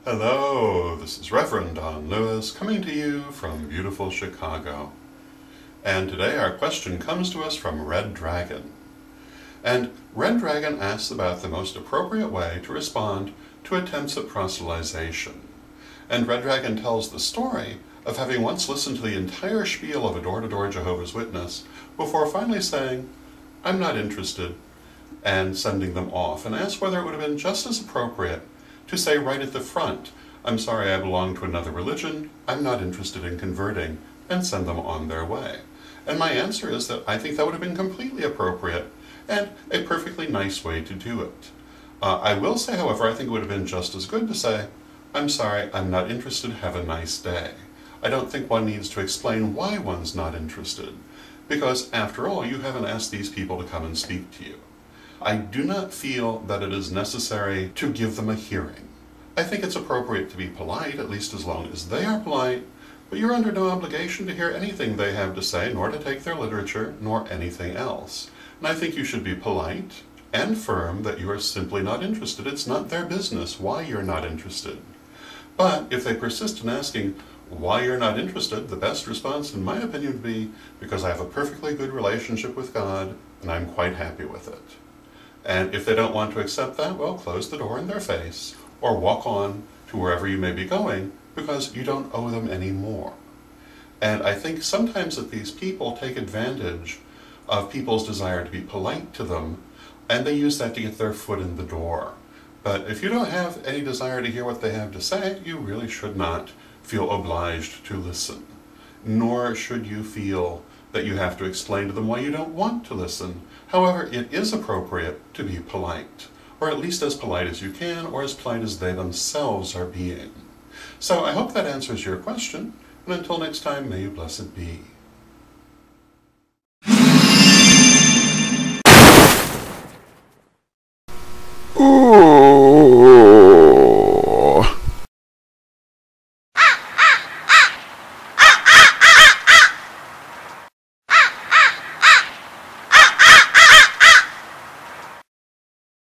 Hello, this is Reverend Don Lewis coming to you from beautiful Chicago. And today our question comes to us from Red Dragon. And Red Dragon asks about the most appropriate way to respond to attempts at proselytization. And Red Dragon tells the story of having once listened to the entire spiel of a door-to-door Jehovah's Witness before finally saying, "I'm not interested," and sending them off, and asked whether it would have been just as appropriate to say right at the front, "I'm sorry, I belong to another religion, I'm not interested in converting," and send them on their way. And my answer is that I think that would have been completely appropriate and a perfectly nice way to do it. I will say, however, I think it would have been just as good to say, "I'm sorry, I'm not interested, have a nice day." I don't think one needs to explain why one's not interested, because after all, you haven't asked these people to come and speak to you. I do not feel that it is necessary to give them a hearing. I think it's appropriate to be polite, at least as long as they are polite, but you're under no obligation to hear anything they have to say, nor to take their literature, nor anything else. And I think you should be polite and firm that you are simply not interested. It's not their business why you're not interested. But if they persist in asking why you're not interested, the best response, in my opinion, would be, because I have a perfectly good relationship with God, and I'm quite happy with it. And if they don't want to accept that, well, close the door in their face, or walk on to wherever you may be going, because you don't owe them any more. And I think sometimes that these people take advantage of people's desire to be polite to them, and they use that to get their foot in the door. But if you don't have any desire to hear what they have to say, you really should not feel obliged to listen. Nor should you feel that you have to explain to them why you don't want to listen. However, it is appropriate to be polite, or at least as polite as you can, or as polite as they themselves are being. So I hope that answers your question, and until next time, may you blessed be.